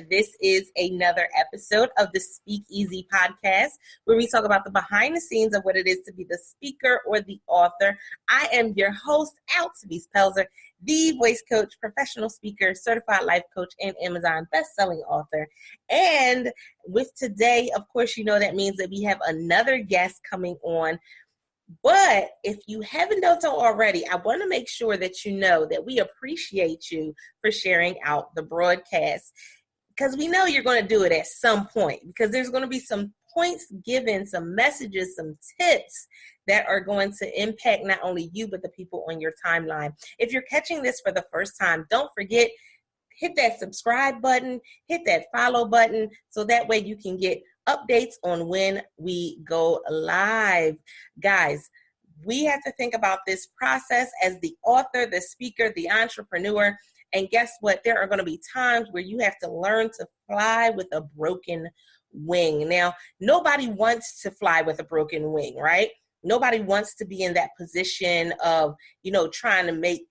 This is another episode of the Speak Easy podcast, where we talk about the behind the scenes of what it is to be the speaker or the author. I am your host, Altavis Pelzer, the voice coach, professional speaker, certified life coach, and Amazon best-selling author. And with today, of course, you know that means that we have another guest coming on. But if you haven't done so already, I want to make sure that you know that we appreciate you for sharing out the broadcast, because we know you're going to do it at some point, because there's going to be some points given, some messages, some tips that are going to impact not only you, but the people on your timeline. If you're catching this for the first time, don't forget, hit that subscribe button, hit that follow button, so that way you can get updates on when we go live. Guys, we have to think about this process as the author, the speaker, the entrepreneur. And guess what? There are going to be times where you have to learn to fly with a broken wing. Now, nobody wants to fly with a broken wing, right? Nobody wants to be in that position of, trying to make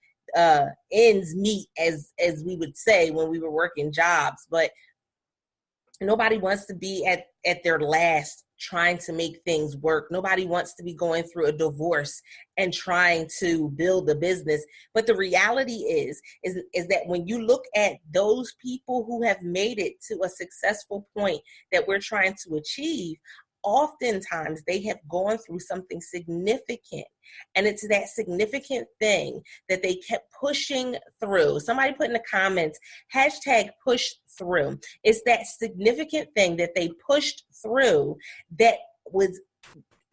ends meet, as we would say when we were working jobs. But nobody wants to be at their last trying to make things work. Nobody wants to be going through a divorce and trying to build a business. But the reality is that when you look at those people who have made it to a successful point that we're trying to achieve, oftentimes they have gone through something significant. And it's that significant thing that they kept pushing through. Somebody put in the comments, #push through. It's that significant thing that they pushed through that was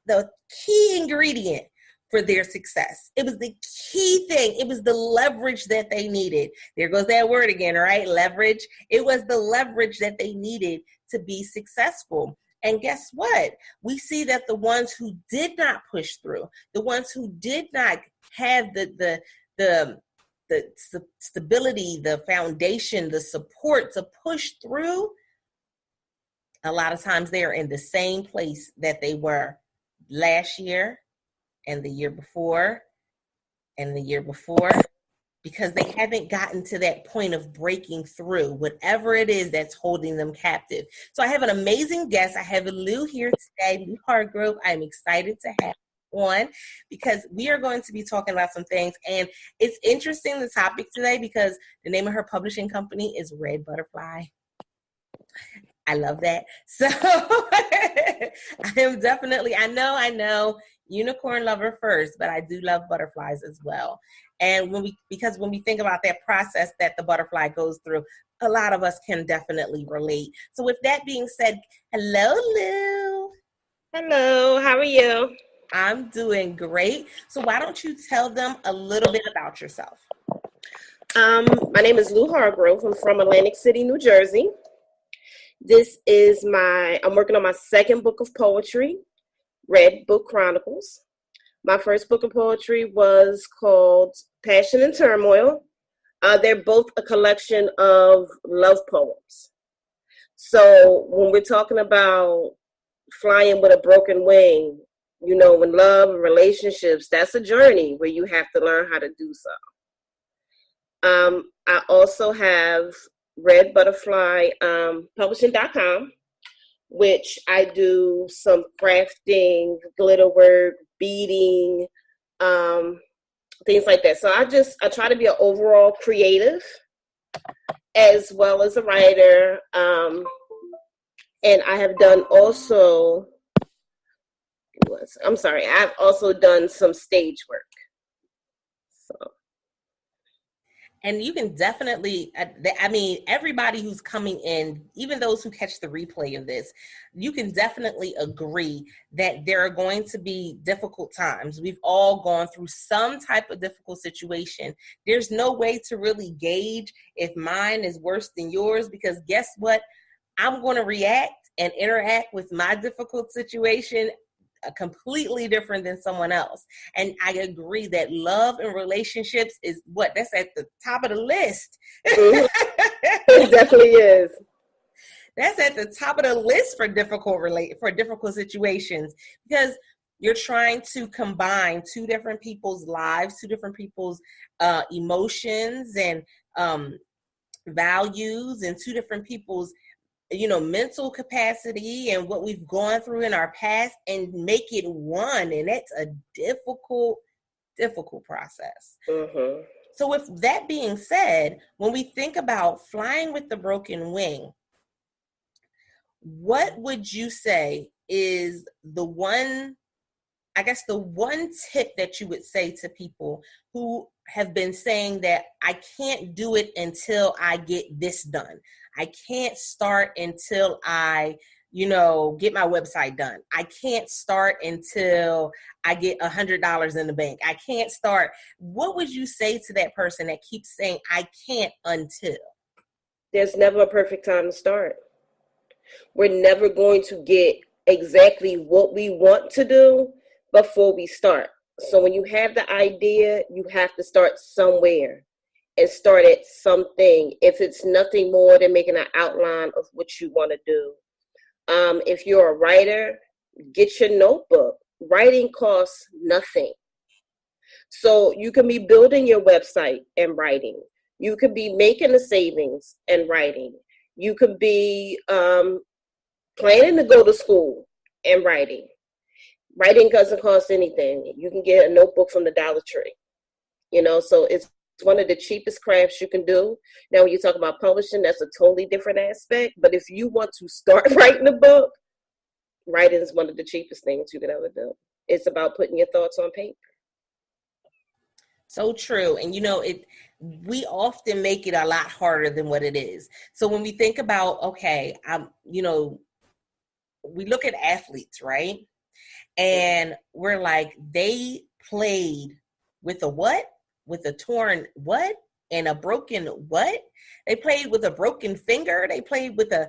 the key ingredient for their success. It was the key thing. It was the leverage that they needed. There goes that word again, right? Leverage. It was the leverage that they needed to be successful. And guess what? We see that the ones who did not push through, the ones who did not have the stability, the foundation, the support to push through, a lot of times they are in the same place that they were last year and the year before and the year before, because they haven't gotten to that point of breaking through whatever it is that's holding them captive. So I have an amazing guest. I have Lou here today, Lou Hargrove. I'm excited to have on because we are going to be talking about some things. And it's interesting, the topic today, because the name of her publishing company is Red Butterfly. I love that. So I am definitely, I know, unicorn lover first, but I do love butterflies as well. And when we think about that process that the butterfly goes through, a lot of us can definitely relate. So with that being said, hello, Lou. Hello, how are you? I'm doing great. So why don't you tell them a little bit about yourself? My name is Lou Hargrove. I'm from Atlantic City, New Jersey. I'm working on my second book of poetry, Red Butterfly Chronicles. My first book of poetry was called Passion and Turmoil. They're both a collection of love poems. So when we're talking about flying with a broken wing, in love and relationships, that's a journey where you have to learn how to do so. I also have Red Butterfly Publishing.com, which I do some crafting, glitter work, beading, things like that. So I try to be an overall creative as well as a writer. And I have done I've also done some stage work. So. And you can definitely, everybody who's coming in, even those who catch the replay of this, you can definitely agree that there are going to be difficult times. We've all gone through some type of difficult situation. There's no way to really gauge if mine is worse than yours, because guess what? I'm going to react and interact with my difficult situation completely different than someone else. And I agree that love and relationships is that's at the top of the list. Mm-hmm. It definitely is. That's at the top of the list for difficult situations, because you're trying to combine two different people's lives, two different people's emotions and values and two different people's, mental capacity and what we've gone through in our past and make it one. And that's a difficult process. Mm-hmm. So with that being said, when we think about flying with the broken wing, what would you say is the one tip that you would say to people who have been saying that I can't do it until I get this done? I can't start until I, get my website done. I can't start until I get $100 in the bank. I can't start. What would you say to that person that keeps saying, I can't until? There's never a perfect time to start. We're never going to get exactly what we want to do before we start. So when you have the idea, you have to start somewhere and start at something. If it's nothing more than making an outline of what you want to do. If you're a writer, get your notebook. Writing costs nothing. So you can be building your website and writing. You could be making the savings and writing. You could be planning to go to school and writing. Writing doesn't cost anything. You can get a notebook from the Dollar Tree. So it's one of the cheapest crafts you can do. Now, when you talk about publishing, that's a totally different aspect. But if you want to start writing a book, writing is one of the cheapest things you could ever do. It's about putting your thoughts on paper. So true. And we often make it a lot harder than what it is. So when we think about, okay, we look at athletes, right? And we're like, they played with a what? With a torn what? And a broken what? They played with a broken finger. They played with a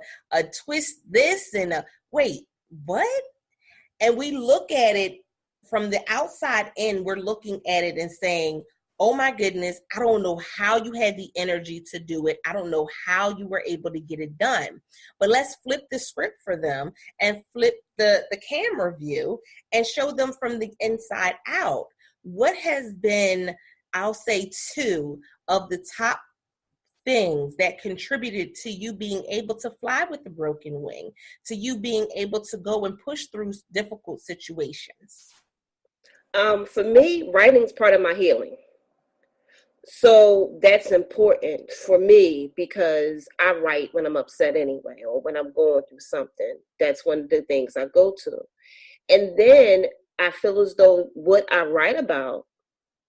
twist this and a, wait, what? And we look at it from the outside in, we're looking at it and saying, oh my goodness, I don't know how you had the energy to do it. I don't know how you were able to get it done. But let's flip the script for them and flip the camera view and show them from the inside out. What has been, I'll say, two of the top things that contributed to you being able to fly with the broken wing, to you being able to go and push through difficult situations? For me, writing is part of my healing. So that's important for me because I write when I'm upset anyway, or when I'm going through something. That's one of the things I go to. And then I feel as though what I write about,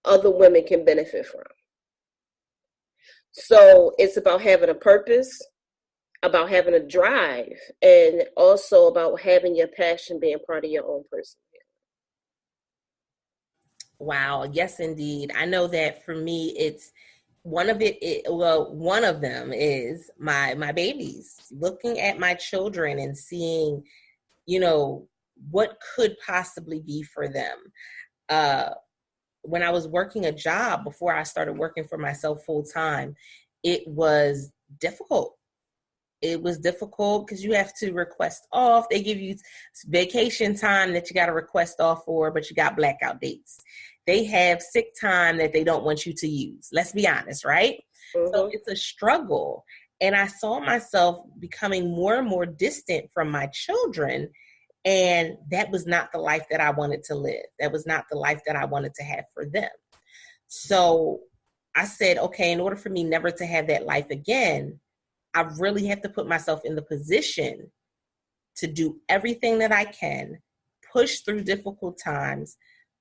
other women can benefit from. So it's about having a purpose, about having a drive, and also about having your passion being part of your own person. Wow. Yes, indeed. I know that for me, it's one of them is my babies, looking at my children and seeing, what could possibly be for them. When I was working a job before I started working for myself full time, it was difficult. It was difficult because you have to request off. They give you vacation time that you got to request off for, but you got blackout dates. They have sick time that they don't want you to use. Let's be honest, right? Mm-hmm. So it's a struggle. And I saw myself becoming more and more distant from my children. And that was not the life that I wanted to live. That was not the life that I wanted to have for them. So I said, okay, in order for me never to have that life again, I really have to put myself in the position to do everything that I can, push through difficult times,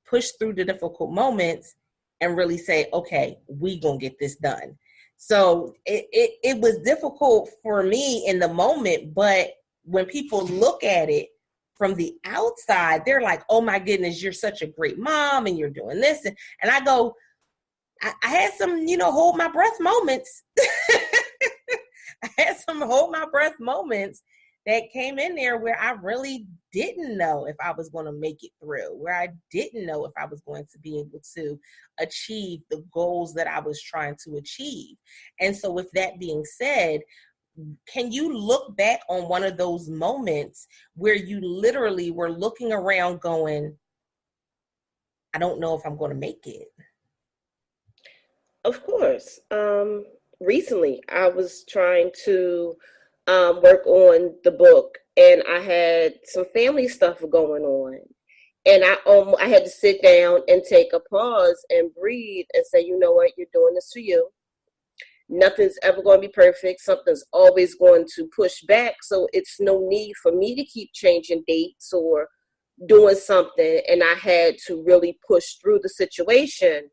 push through the difficult moments, and really say, okay, we gonna get this done. So it was difficult for me in the moment, but when people look at it from the outside, they're like, oh my goodness, you're such a great mom and you're doing this. And I go, I had some, hold my breath moments. I had some hold my breath moments that came in there where I really didn't know if I was going to make it through, where I didn't know if I was going to be able to achieve the goals that I was trying to achieve. And so with that being said, can you look back on one of those moments where you literally were looking around going, I don't know if I'm going to make it? Of course. recently I was trying to work on the book, and I had some family stuff going on. And I had to sit down and take a pause and breathe and say, you know what, you're doing this for you. Nothing's ever going to be perfect. Something's always going to push back. So it's no need for me to keep changing dates or doing something. And I had to really push through the situation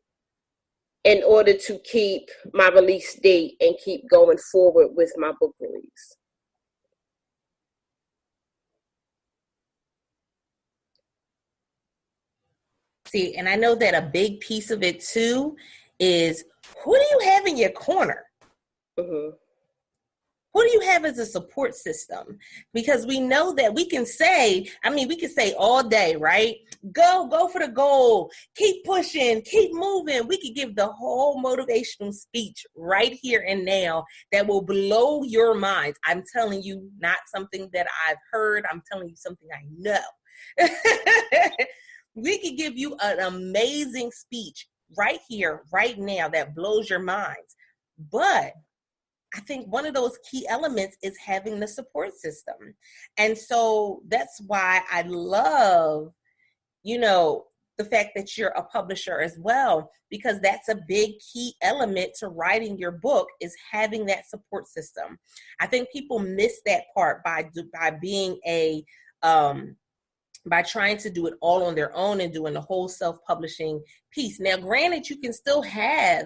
in order to keep my release date and keep going forward with my book release. See, and I know that a big piece of it too is, who do you have in your corner? Mm-hmm. Who do you have as a support system? Because we know that we can say all day, right? Go for the goal. Keep pushing, keep moving. We could give the whole motivational speech right here and now that will blow your minds. I'm telling you, not something that I've heard. I'm telling you something I know. We could give you an amazing speech right here, right now that blows your minds. But I think one of those key elements is having the support system. And so that's why I love, the fact that you're a publisher as well, because that's a big key element to writing your book, is having that support system. I think people miss that part by being by trying to do it all on their own and doing the whole self-publishing piece. Now, granted, you can still have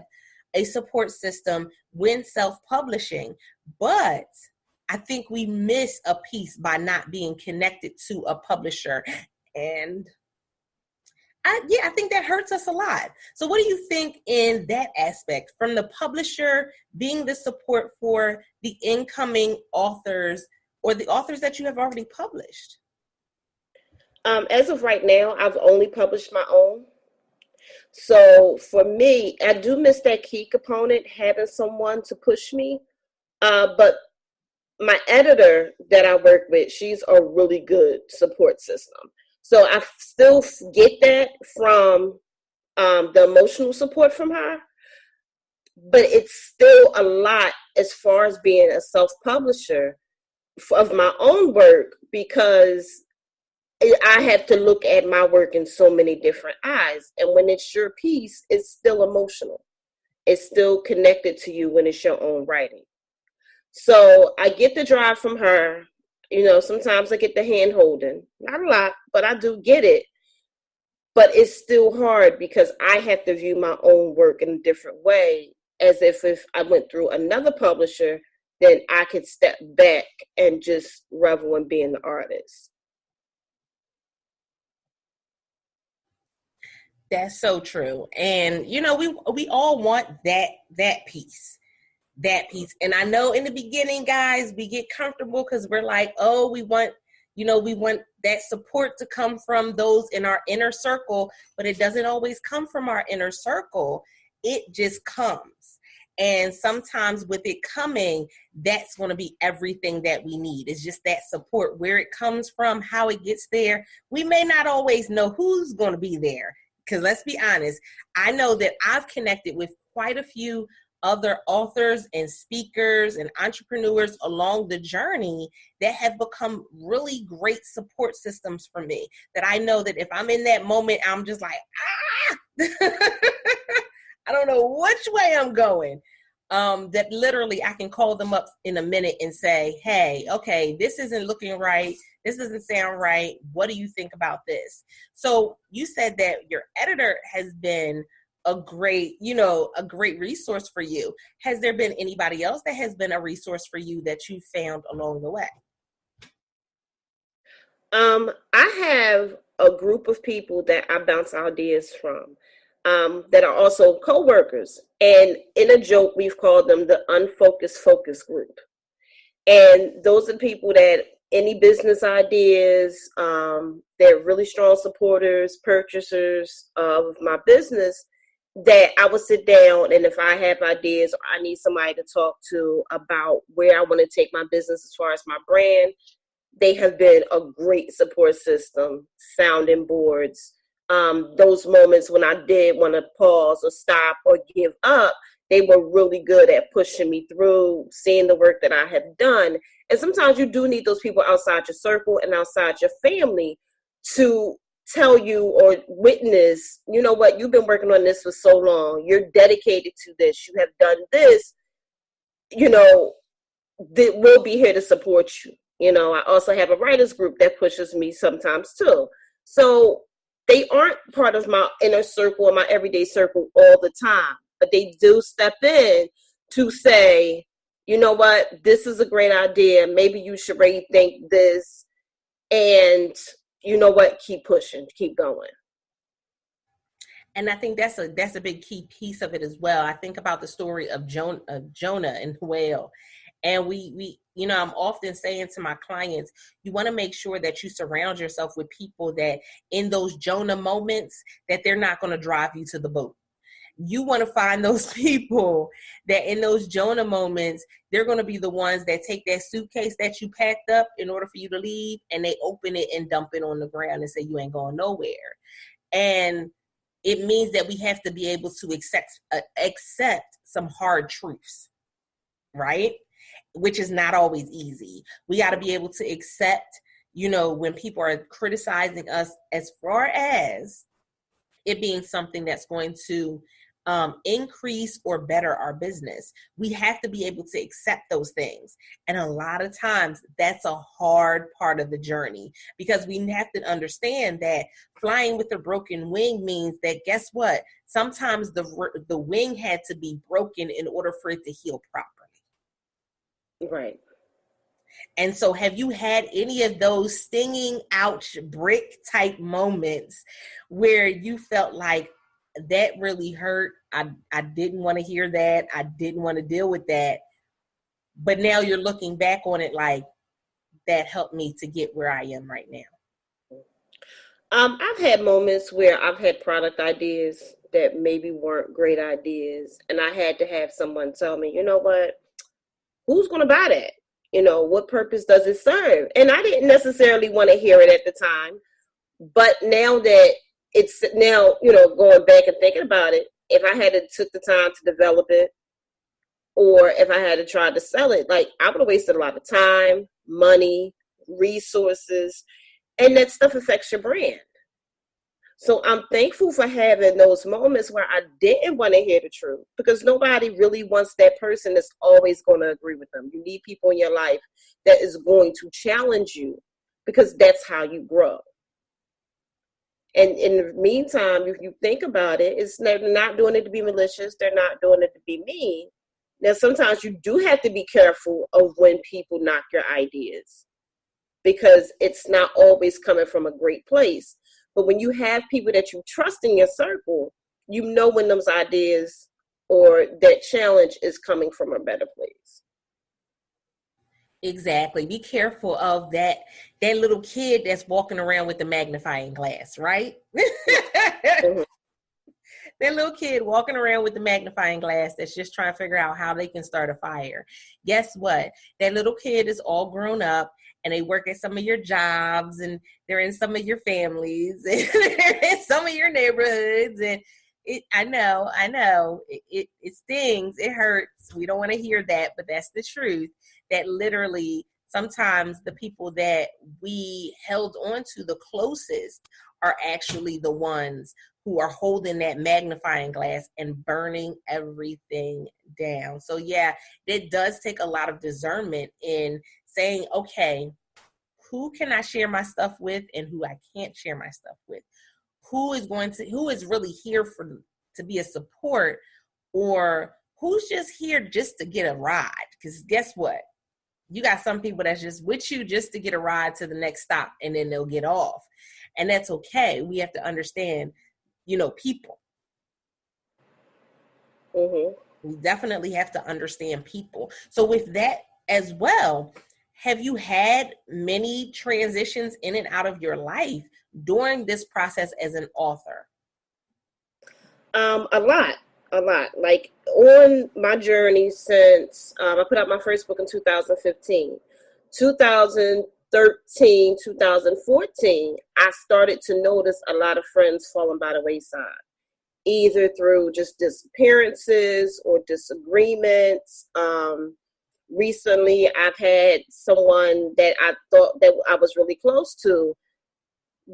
a support system when self-publishing, but I think we miss a piece by not being connected to a publisher. And I think that hurts us a lot. So what do you think in that aspect, from the publisher being the support for the incoming authors or the authors that you have already published? As of right now, I've only published my own. So for me, I do miss that key component, having someone to push me. But my editor that I work with, she's a really good support system. So I still get that from the emotional support from her. But it's still a lot as far as being a self-publisher of my own work, because I have to look at my work in so many different eyes. And when it's your piece, it's still emotional. It's still connected to you when it's your own writing. So I get the drive from her. Sometimes I get the hand holding. Not a lot, but I do get it. But it's still hard because I have to view my own work in a different way, as if I went through another publisher, then I could step back and just revel in being the artist. That's so true. And, we all want that piece. And I know in the beginning, guys, we get comfortable because we're like, oh, we want that support to come from those in our inner circle, but it doesn't always come from our inner circle. It just comes. And sometimes with it coming, that's going to be everything that we need. It's just that support, where it comes from, how it gets there. We may not always know who's going to be there. Because let's be honest, I know that I've connected with quite a few other authors and speakers and entrepreneurs along the journey that have become really great support systems for me. That I know that if I'm in that moment, I'm just like, I don't know which way I'm going. That literally I can call them up in a minute and say, hey, okay, this isn't looking right. This doesn't sound right. What do you think about this? So you said that your editor has been a great resource for you. Has there been anybody else that has been a resource for you that you found along the way? I have a group of people that I bounce ideas from, that are also co-workers. And in a joke, we've called them the unfocused focus group. And those are people that any business ideas, they're really strong supporters, purchasers of my business, that I will sit down, and if I have ideas or I need somebody to talk to about where I want to take my business as far as my brand, they have been a great support system, sounding boards. Those moments when I did want to pause or stop or give up, they were really good at pushing me through, seeing the work that I have done. And sometimes you do need those people outside your circle and outside your family to tell you or witness, you know what, you've been working on this for so long. You're dedicated to this. You have done this. You know, we'll be here to support you. You know, I also have a writers group that pushes me sometimes too. So they aren't part of my inner circle or my everyday circle all the time, but they do step in to say, you know what, this is a great idea. Maybe you should rethink this. And you know what, keep pushing, keep going. And I think that's a big key piece of it as well. I think about the story of Jonah and the whale. And we you know, I'm often saying to my clients, you want to make sure that you surround yourself with people that in those Jonah moments, that they're not going to drive you to the boat. You want to find those people that in those Jonah moments, they're going to be the ones that take that suitcase that you packed up in order for you to leave, and they open it and dump it on the ground and say, you ain't going nowhere. And it means that we have to be able to accept some hard truths, right? Which is not always easy. We got to be able to accept, you know, when people are criticizing us, as far as it being something that's going to increase or better our business. We have to be able to accept those things. And a lot of times that's a hard part of the journey, because we have to understand that flying with a broken wing means that, guess what? Sometimes the wing had to be broken in order for it to heal properly. Right. And so have you had any of those stinging, ouch, brick type moments where you felt like that really hurt? I didn't want to hear that. I didn't want to deal with that. But now you're looking back on it like, that helped me to get where I am right now. I've had moments where I've had product ideas that maybe weren't great ideas. And I had to have someone tell me, you know what, who's going to buy that? You know, what purpose does it serve? And I didn't necessarily want to hear it at the time. But now that it's now, you know, going back and thinking about it, if I had took the time to develop it, or if I had to try to sell it, like, I would have wasted a lot of time, money, resources, and that stuff affects your brand. So I'm thankful for having those moments where I didn't want to hear the truth, because nobody really wants that person that's always going to agree with them. You need people in your life that is going to challenge you, because that's how you grow. And in the meantime, if you think about it, they're not doing it to be malicious. They're not doing it to be mean. Now, sometimes you do have to be careful of when people knock your ideas, because it's not always coming from a great place. But when you have people that you trust in your circle, you know when those ideas or that challenge is coming from a better place. Exactly. Be careful of that little kid that's walking around with the magnifying glass, right? Mm-hmm. That little kid walking around with the magnifying glass that's just trying to figure out how they can start a fire. Guess what? That little kid is all grown up, and they work at some of your jobs, and they're in some of your families, and they're in some of your neighborhoods. And I know, it stings, it hurts. We don't want to hear that, but that's the truth. That literally sometimes the people that we held on to the closest are actually the ones who are holding that magnifying glass and burning everything down. So yeah, it does take a lot of discernment in saying, okay, who can I share my stuff with and who I can't share my stuff with? Who is really here to be a support, or who's just here just to get a ride? Because guess what? You got some people that's just with you just to get a ride to the next stop, and then they'll get off. And that's okay. We have to understand, you know, people. Mm-hmm. We definitely have to understand people. So with that as well, have you had many transitions in and out of your life during this process as an author? A lot. Like, on my journey since I put out my first book in 2015, 2013, 2014, I started to notice a lot of friends falling by the wayside. either through just disappearances or disagreements. Recently, I've had someone that I thought that I was really close to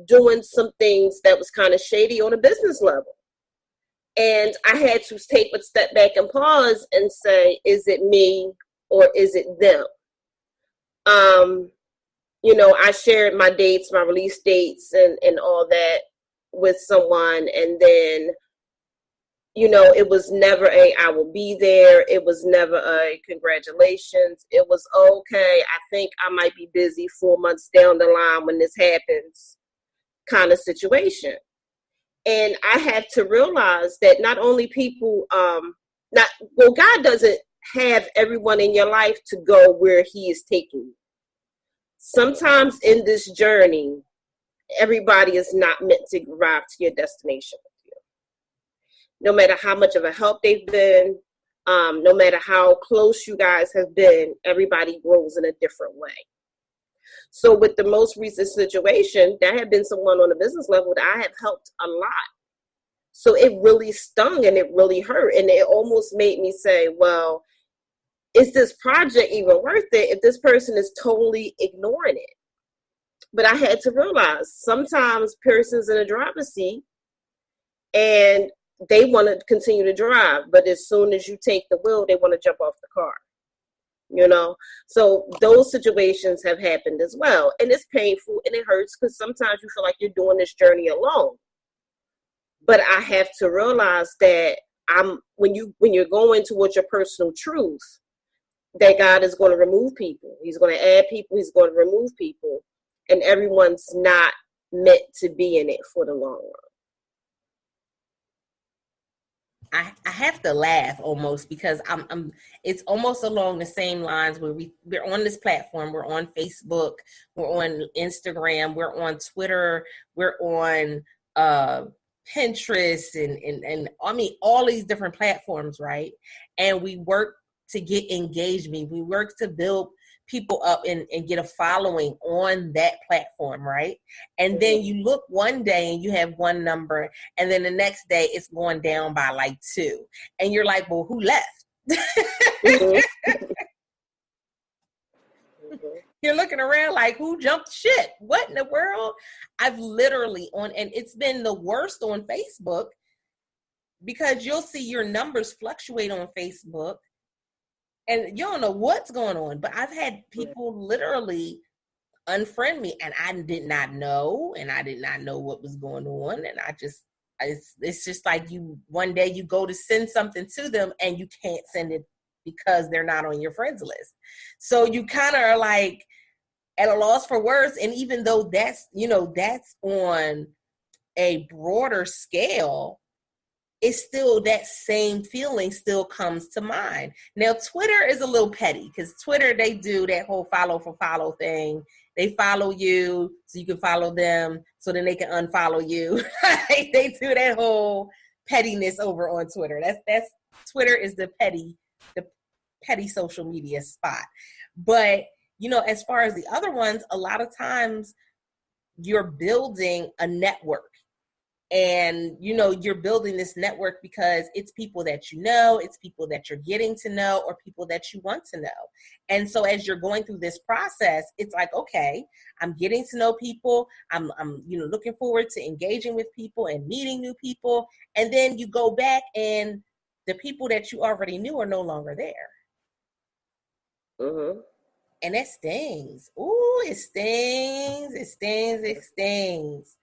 doing some things that was kind of shady on a business level. And I had to take a step back and pause and say, is it me or is it them? I shared my dates, my release dates and all that with someone. And then, it was never I will be there. It was never a congratulations. It was, okay, I think I might be busy 4 months down the line when this happens kind of situation. And I have to realize that not only people, God doesn't have everyone in your life to go where he is taking you. Sometimes in this journey, everybody is not meant to arrive to your destination with you. No matter how much of a help they've been, no matter how close you guys have been, everybody grows in a different way. So with the most recent situation, that had been someone on a business level that I have helped a lot. So it really stung and it really hurt. And it almost made me say, well, is this project even worth it if this person is totally ignoring it? But I had to realize sometimes persons in a driver's seat and they want to continue to drive. But as soon as you take the wheel, they want to jump off the car. So those situations have happened as well. And it's painful and it hurts because sometimes you feel like you're doing this journey alone. But I have to realize that when you're going towards your personal truth, that God is going to remove people. He's going to add people. He's going to remove people. And everyone's not meant to be in it for the long run. I have to laugh almost because it's almost along the same lines where we're on this platform. We're on Facebook. We're on Instagram. We're on Twitter. We're on Pinterest and I mean, all these different platforms, right? And we work to get engagement. We work to build people up and get a following on that platform, right? And then you look one day and you have one number, and then the next day it's going down by like 2. And you're like, well, who left? You're looking around like, who jumped ship? What in the world? I've literally and it's been the worst on Facebook because you'll see your numbers fluctuate on Facebook and you don't know what's going on. But I've had people literally unfriend me and I did not know. And I did not know what was going on. And it's just like one day you go to send something to them and you can't send it because they're not on your friends list. So you kind of are like at a loss for words. And even though that's on a broader scale, it's still that same feeling still comes to mind. Now, Twitter is a little petty because Twitter, they do that whole follow for follow thing. They follow you so you can follow them so then they can unfollow you. They do that whole pettiness over on Twitter. That's Twitter is the petty social media spot. But, as far as the other ones, a lot of times you're building a network. And, you're building this network because it's people that it's people that you're getting to know, or people that you want to know. And so as you're going through this process, it's like, okay, I'm getting to know people. I'm looking forward to engaging with people and meeting new people. And then you go back and the people that you already knew are no longer there. Mm-hmm. And that stings. Ooh, it stings. It stings. It stings.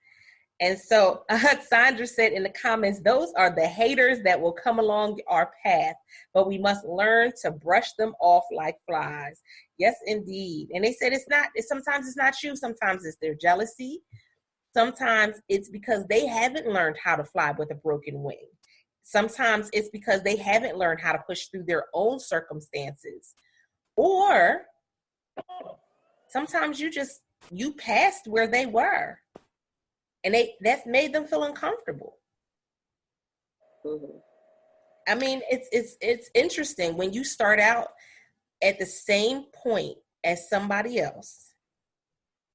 And so Sandra said in the comments, those are the haters that will come along our path, but we must learn to brush them off like flies. Yes, indeed. And they said sometimes it's not you. Sometimes it's their jealousy. Sometimes it's because they haven't learned how to fly with a broken wing. Sometimes it's because they haven't learned how to push through their own circumstances. Or sometimes you passed where they were. And that's made them feel uncomfortable. Mm-hmm. I mean, it's interesting when you start out at the same point as somebody else,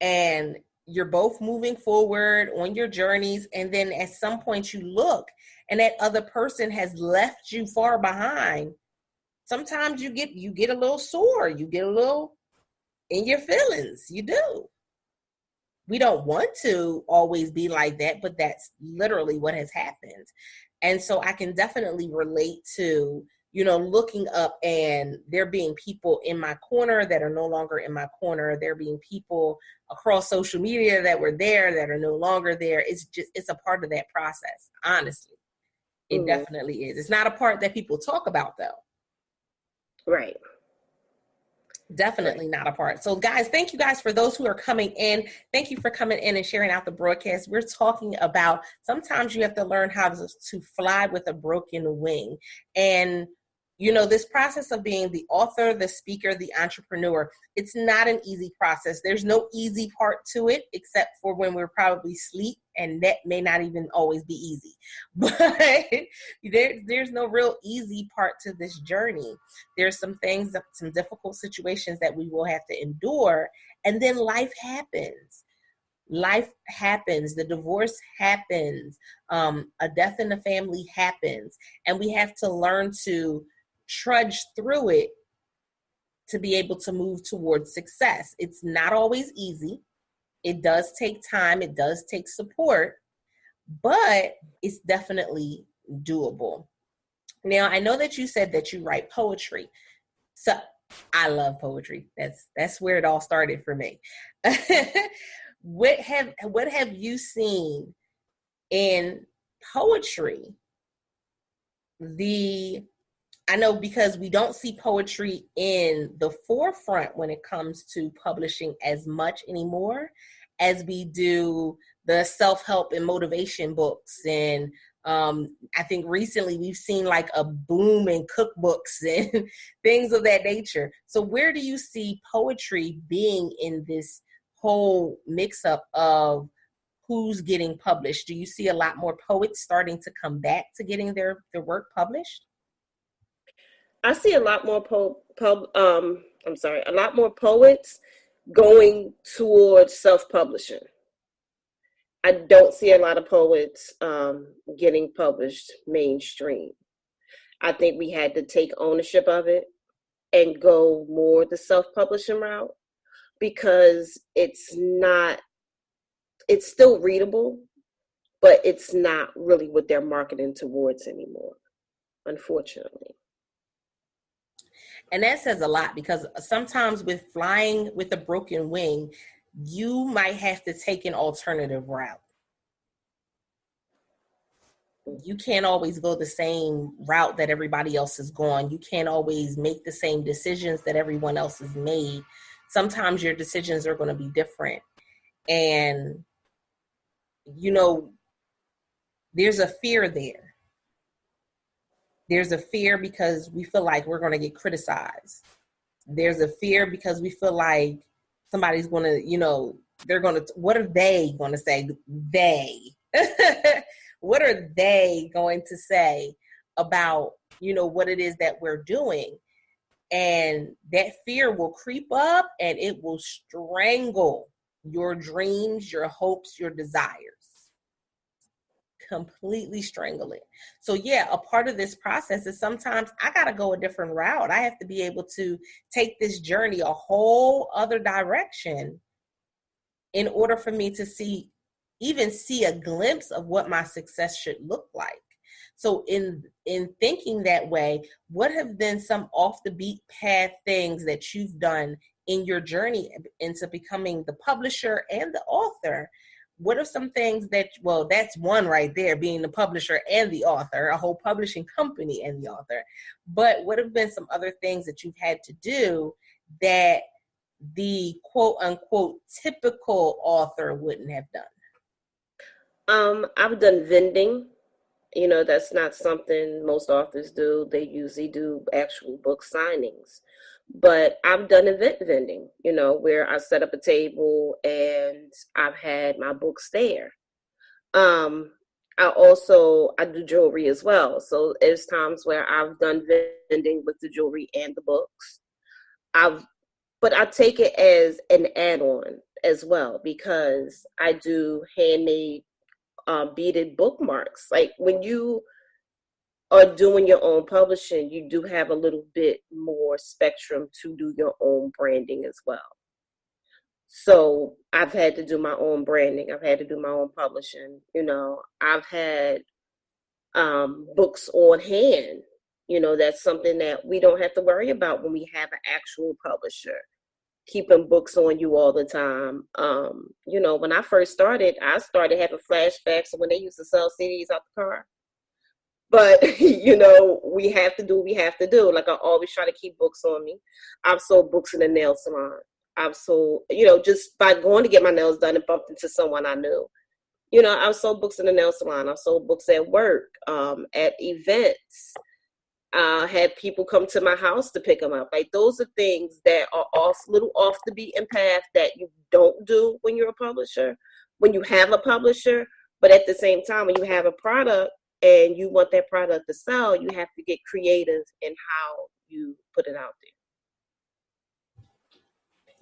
and you're both moving forward on your journeys, and then at some point you look and that other person has left you far behind. Sometimes you get a little sore, you get a little in your feelings. You do. We don't want to always be like that, but that's literally what has happened. And so I can definitely relate to, looking up and there being people in my corner that are no longer in my corner. There being people across social media that were there that are no longer there. It's a part of that process. Honestly, it definitely is. It's not a part that people talk about though. Right. Definitely not a part. So guys, thank you guys for those who are coming in. Thank you for coming in and sharing out the broadcast. We're talking about sometimes you have to learn how to fly with a broken wing. And this process of being the author, the speaker, the entrepreneur, it's not an easy process. There's no easy part to it, except for when we're probably asleep, and that may not even always be easy. But there's no real easy part to this journey. There's some things, some difficult situations that we will have to endure, and then life happens. Life happens. The divorce happens. A death in the family happens. And we have to learn to trudge through it to be able to move towards success. It's not always easy. It does take time. It does take support, but it's definitely doable. Now, I know that you said that you write poetry. So I love poetry. That's where it all started for me. What have you seen in poetry? I know because we don't see poetry in the forefront when it comes to publishing as much anymore as we do the self-help and motivation books. And I think recently we've seen like a boom in cookbooks and things of that nature. So where do you see poetry being in this whole mix-up of who's getting published? Do you see a lot more poets starting to come back to getting their work published? I see a lot more a lot more poets going towards self-publishing. I don't see a lot of poets getting published mainstream. I think we had to take ownership of it and go more the self-publishing route, because it's still readable, but it's not really what they're marketing towards anymore, unfortunately. And that says a lot, because sometimes with flying with a broken wing, you might have to take an alternative route. You can't always go the same route that everybody else is going. You can't always make the same decisions that everyone else has made. Sometimes your decisions are going to be different. And, there's a fear there. There's a fear because we feel like we're going to get criticized. There's a fear because we feel like somebody's going to, what are they going to say? They. What are they going to say about, what it is that we're doing? And that fear will creep up and it will strangle your dreams, your hopes, your desires. Completely strangle it. So yeah, a part of this process is sometimes I got to go a different route. I have to be able to take this journey a whole other direction in order for me to see a glimpse of what my success should look like. So in thinking that way, what have been some off the beat path things that you've done in your journey into becoming the publisher and the author? What are some things that's one right there, being the publisher and the author, a whole publishing company and the author. But what have been some other things that you've had to do that the quote unquote typical author wouldn't have done? I've done vending. That's not something most authors do. They usually do actual book signings. But I've done event vending, where I set up a table and I've had my books there. I do jewelry as well. So there's times where I've done vending with the jewelry and the books. I've but I take it as an add-on as well, because I do handmade beaded bookmarks. Like when you are doing your own publishing, you do have a little bit more spectrum to do your own branding as well. So I've had to do my own branding. I've had to do my own publishing. I've had books on hand. That's something that we don't have to worry about when we have an actual publisher keeping books on you all the time. When I first started, I started having flashbacks of when they used to sell CDs out the car. But, we have to do what we have to do. Like, I always try to keep books on me. I've sold books in the nail salon. I've sold, just by going to get my nails done and bumped into someone I knew. I've sold books in the nail salon. I've sold books at work, at events. Had people come to my house to pick them up. Like, those are things that are little off the beaten path that you don't do when you're a publisher, when you have a publisher. But at the same time, when you have a product and you want that product to sell, you have to get creative in how you put it out there.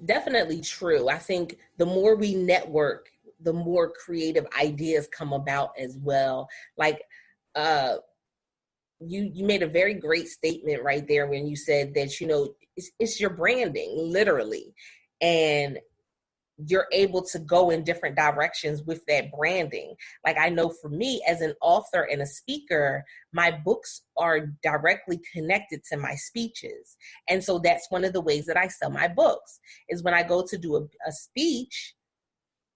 Definitely true. I think the more we network, the more creative ideas come about as well. Like, you made a very great statement right there when you said that, it's your branding, literally. And you're able to go in different directions with that branding. Like, I know for me as an author and a speaker, my books are directly connected to my speeches. And so that's one of the ways that I sell my books, is when I go to do a speech,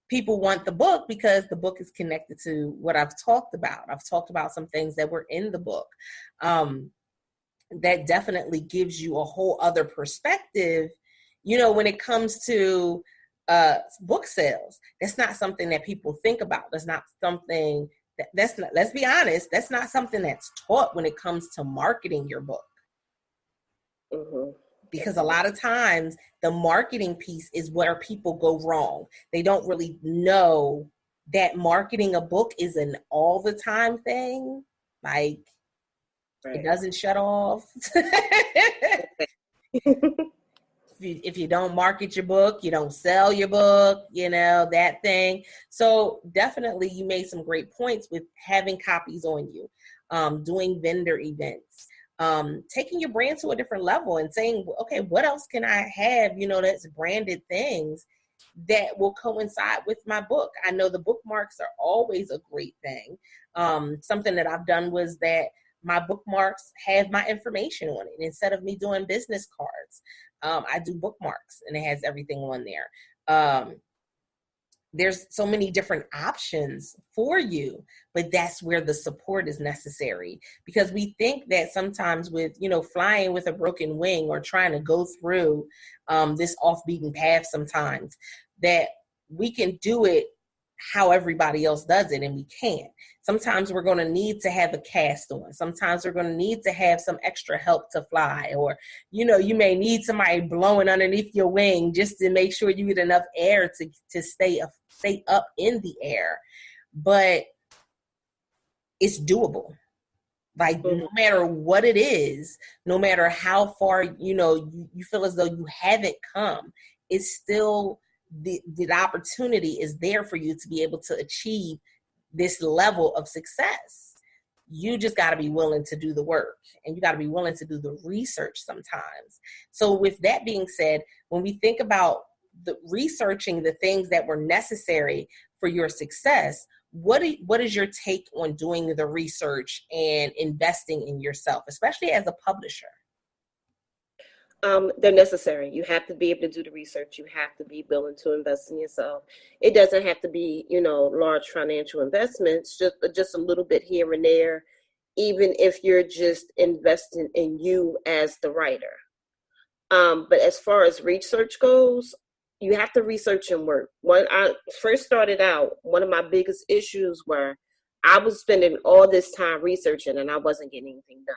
people want the book because the book is connected to what I've talked about. I've talked about some things that were in the book. That definitely gives you a whole other perspective, when it comes to book sales. That's not something that people think about. That's not something that's not, let's be honest, that's not something that's taught when it comes to marketing your book. Mm-hmm. Because a lot of times the marketing piece is where people go wrong. They don't really know that marketing a book is an all the time thing. Like, right. It doesn't shut off. If you don't market your book, you don't sell your book, that thing. So definitely you made some great points with having copies on you, doing vendor events, taking your brand to a different level and saying, okay, what else can I have, that's branded things that will coincide with my book. I know the bookmarks are always a great thing. Something that I've done was that my bookmarks have my information on it. Instead of me doing business cards, I do bookmarks and it has everything on there. There's so many different options for you, but that's where the support is necessary, because we think that sometimes with, flying with a broken wing or trying to go through this off-beaten path sometimes, that we can do it how everybody else does it, and we can't. Sometimes we're going to need to have a cast on. Sometimes we're going to need to have some extra help to fly, or, you may need somebody blowing underneath your wing just to make sure you get enough air to stay up in the air. But it's doable. Like, no matter what it is, no matter how far, you feel as though you haven't come, it's still the opportunity is there for you to be able to achieve this level of success. You just got to be willing to do the work, and you got to be willing to do the research sometimes. So with that being said, when we think about the researching the things that were necessary for your success, what is your take on doing the research and investing in yourself, especially as a publisher? They're necessary. You have to be able to do the research. You have to be willing to invest in yourself. It doesn't have to be, large financial investments, just a little bit here and there, even if you're just investing in you as the writer. But as far as research goes, you have to research and work. When I first started out, one of my biggest issues were I was spending all this time researching and I wasn't getting anything done.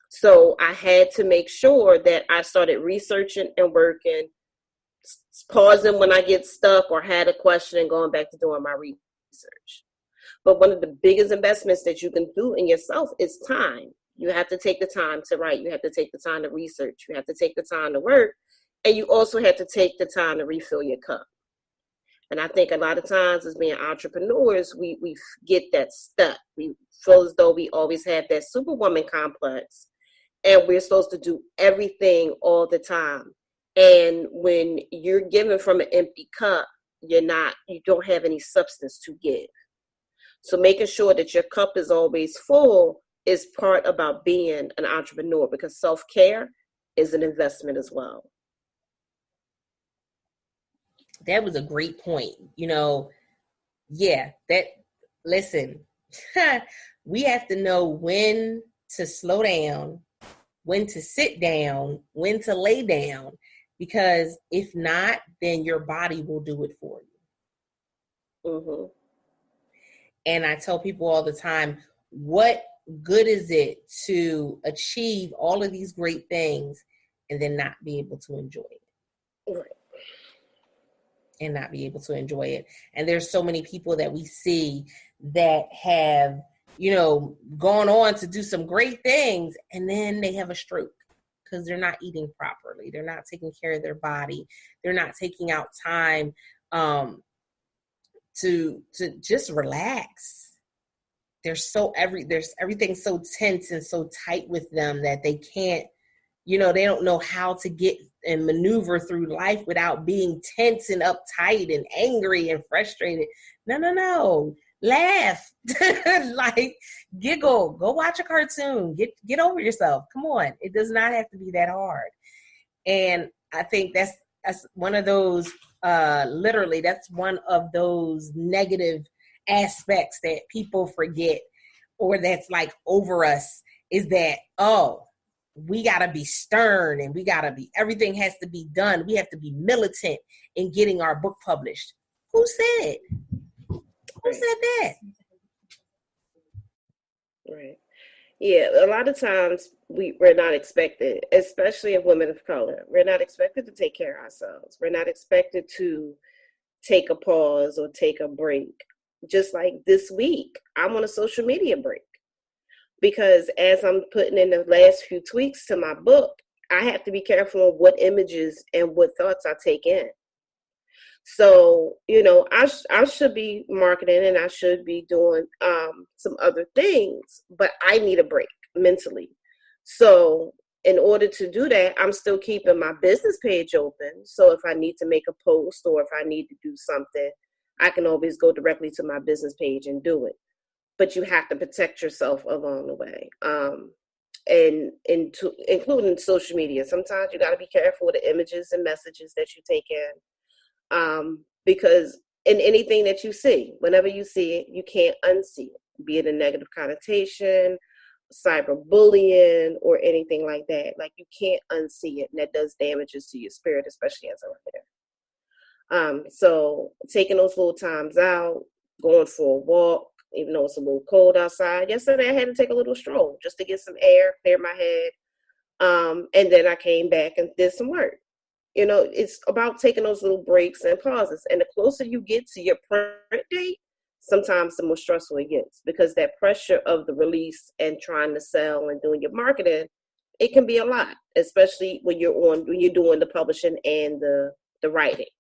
So I had to make sure that I started researching and working, pausing when I get stuck or had a question and going back to doing my research. But one of the biggest investments that you can do in yourself is time. You have to take the time to write. You have to take the time to research. You have to take the time to work. And you also have to take the time to refill your cup. And I think a lot of times as being entrepreneurs, we get that stuck. We feel as though we always have that superwoman complex, and we're supposed to do everything all the time. And when you're given from an empty cup, you don't have any substance to give. So making sure that your cup is always full is part about being an entrepreneur, because self-care is an investment as well. That was a great point. Listen, we have to know when to slow down, when to sit down, when to lay down, because if not, then your body will do it for you. Mm-hmm. And I tell people all the time, what good is it to achieve all of these great things and then not be able to enjoy it? Right. And not be able to enjoy it. And there's so many people that we see that have, gone on to do some great things, and then they have a stroke because they're not eating properly. They're not taking care of their body. They're not taking out time to just relax. There's everything so tense and so tight with them that they can't, they don't know how to get and maneuver through life without being tense and uptight and angry and frustrated. No. Laugh. Like, giggle. Go watch a cartoon. Get over yourself. Come on. It does not have to be that hard. And I think that's one of those, literally, that's one of those negative aspects that people forget, or that's like over us, is that, we got to be stern and everything has to be done. We have to be militant in getting our book published. Who said that? Right. Yeah. A lot of times we're not expected, especially as women of color, we're not expected to take care of ourselves. We're not expected to take a pause or take a break. Just like this week, I'm on a social media break. Because as I'm putting in the last few tweaks to my book, I have to be careful of what images and what thoughts I take in. So, I should be marketing and I should be doing some other things, but I need a break mentally. So in order to do that, I'm still keeping my business page open. So if I need to make a post or if I need to do something, I can always go directly to my business page and do it. But you have to protect yourself along the way. And including social media. Sometimes you got to be careful with the images and messages that you take in. Because in anything that you see, whenever you see it, you can't unsee it, be it a negative connotation, cyberbullying, or anything like that. Like, you can't unsee it, and that does damages to your spirit, especially as a writer. So taking those little times out, going for a walk, even though it's a little cold outside. Yesterday I had to take a little stroll just to get some air, clear my head. And then I came back and did some work. It's about taking those little breaks and pauses. And the closer you get to your print date, sometimes the more stressful it gets, because that pressure of the release and trying to sell and doing your marketing, it can be a lot, especially when you're doing the publishing and the writing.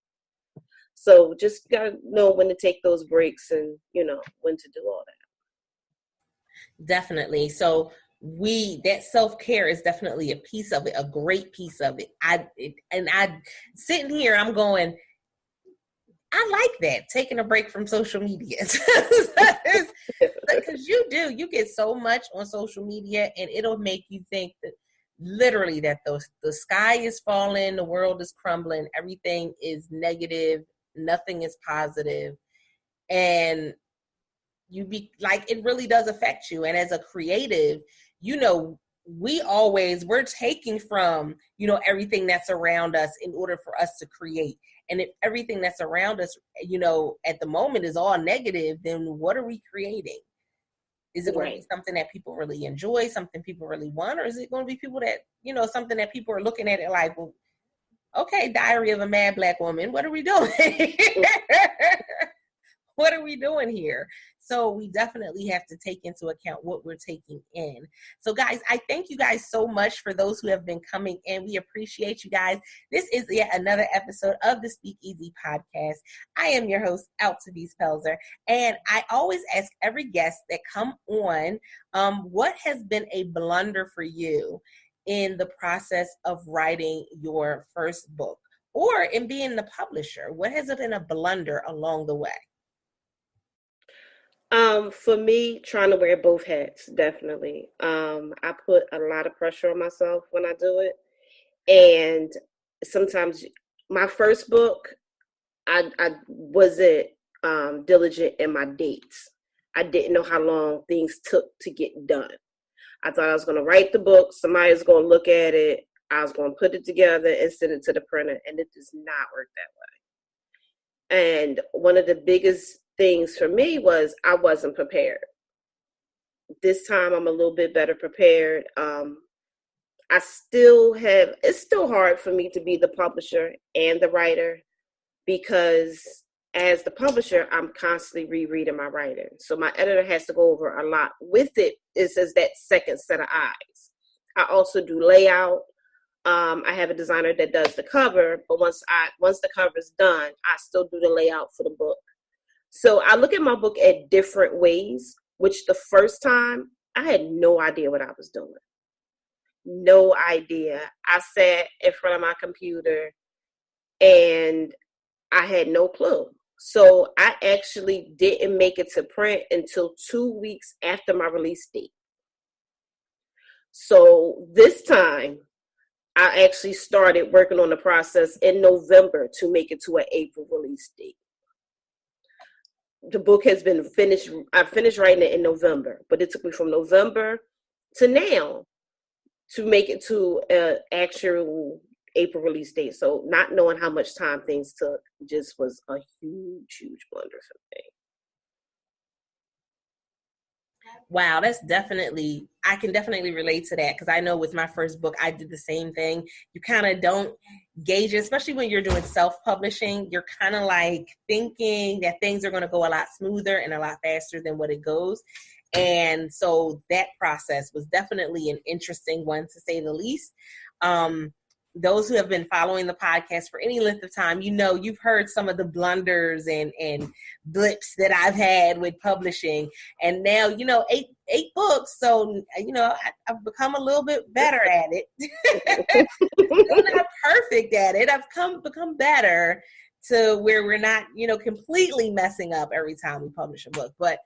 So just got to know when to take those breaks and, when to do all that. Definitely. So that self-care is definitely a piece of it, a great piece of it. I sitting here, I'm going, I like that, taking a break from social media. Because you get so much on social media, and it'll make you think that literally that the sky is falling, the world is crumbling, everything is negative, nothing is positive, and you be like, it really does affect you. And as a creative, we're taking from, everything that's around us in order for us to create. And if everything that's around us, at the moment is all negative, then what are we creating? Is it going to be something that people really enjoy, something people really want, or is it going to be people that, something that people are looking at it like, well, okay, Diary of a Mad Black Woman, what are we doing? what are we doing here? So we definitely have to take into account what we're taking in. So guys, I thank you guys so much for those who have been coming in. We appreciate you guys. This is yet another episode of the Speak Easy podcast. I am your host, Altavis Pelzer, and I always ask every guest that come on, what has been a blunder for you in the process of writing your first book or in being the publisher? What has been a blunder along the way? For me, trying to wear both hats, definitely. I put a lot of pressure on myself when I do it. And sometimes my first book, I wasn't diligent in my dates. I didn't know how long things took to get done. I thought I was going to write the book, somebody was going to look at it, I was going to put it together and send it to the printer, and it does not work that way. And one of the biggest things for me was I wasn't prepared. This time I'm a little bit better prepared. It's still hard for me to be the publisher and the writer, because as the publisher, I'm constantly rereading my writing. So my editor has to go over a lot with it. It's as that second set of eyes. I also do layout. I have a designer that does the cover, but once the cover is done, I still do the layout for the book. So I look at my book at different ways, which the first time I had no idea what I was doing. No idea. I sat in front of my computer and I had no clue. So I actually didn't make it to print until 2 weeks after my release date. So this time I actually started working on the process in November to make it to an April release date. The book has been finished. I finished writing it in November, but it took me from November to now to make it to an actual April release date. So not knowing how much time things took just was a huge, huge blunder for me. Wow, I can definitely relate to that, because I know with my first book, I did the same thing. You kind of don't gauge it, especially when you're doing self-publishing. You're kind of like thinking that things are going to go a lot smoother and a lot faster than what it goes. And so that process was definitely an interesting one, to say the least. Those who have been following the podcast for any length of time, you've heard some of the blunders and blips that I've had with publishing. And now, eight books. So, I've become a little bit better at it. I'm not perfect at it. I've become better to where we're not, completely messing up every time we publish a book. But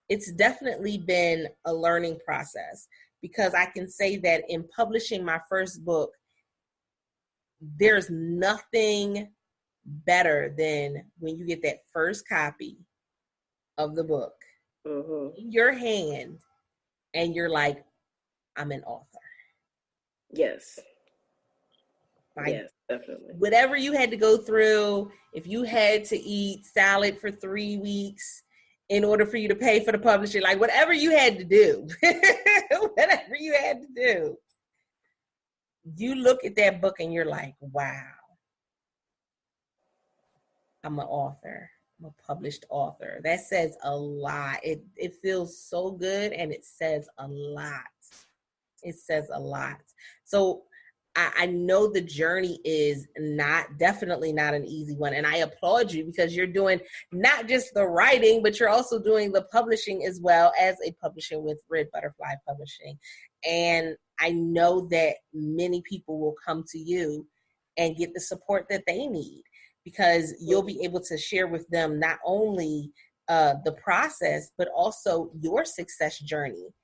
it's definitely been a learning process, because I can say that in publishing my first book, there's nothing better than when you get that first copy of the book in your hand and you're like, I'm an author. Yes. Like, yes, definitely. Whatever you had to go through, if you had to eat salad for 3 weeks in order for you to pay for the publishing, like whatever you had to do, you look at that book and you're like, wow, I'm an author. I'm a published author. That says a lot. It feels so good, and it says a lot. It says a lot. So I know the journey is definitely not an easy one. And I applaud you, because you're doing not just the writing, but you're also doing the publishing as well, as a publisher with Red Butterfly Publishing. And I know that many people will come to you and get the support that they need, because you'll be able to share with them not only the process, but also your success journey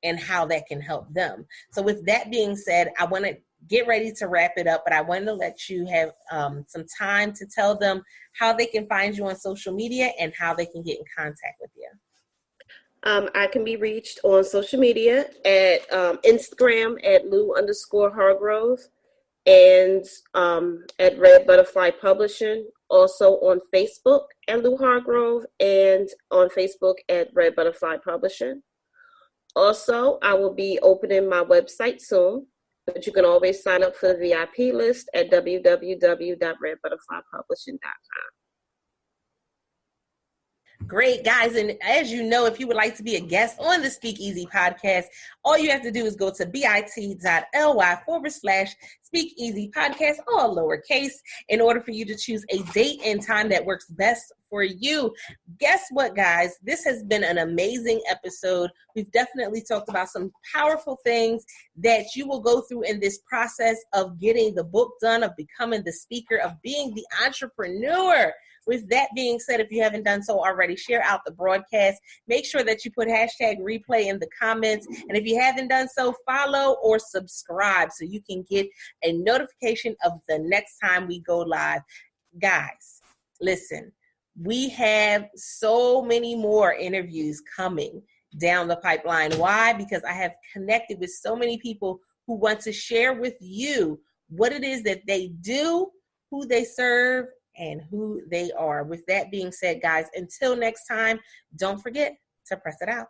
and how that can help them. So with that being said, I want to get ready to wrap it up, but I want to let you have some time to tell them how they can find you on social media and how they can get in contact with you. I can be reached on social media at Instagram at Lou_Hargrove, and at Red Butterfly Publishing. Also on Facebook at Lou Hargrove, and on Facebook at Red Butterfly Publishing. Also, I will be opening my website soon, but you can always sign up for the VIP list at www.redbutterflypublishing.com. Great, guys. And as you know, if you would like to be a guest on the Speakeasy podcast, all you have to do is go to bit.ly/Speakeasy podcast, all lowercase, in order for you to choose a date and time that works best for you. Guess what, guys? This has been an amazing episode. We've definitely talked about some powerful things that you will go through in this process of getting the book done, of becoming the speaker, of being the entrepreneur. With that being said, if you haven't done so already, share out the broadcast. Make sure that you put #replay in the comments. And if you haven't done so, follow or subscribe so you can get a notification of the next time we go live. Guys, listen, we have so many more interviews coming down the pipeline. Why? Because I have connected with so many people who want to share with you what it is that they do, who they serve, and who they are. With that being said, guys, until next time, don't forget to press it out.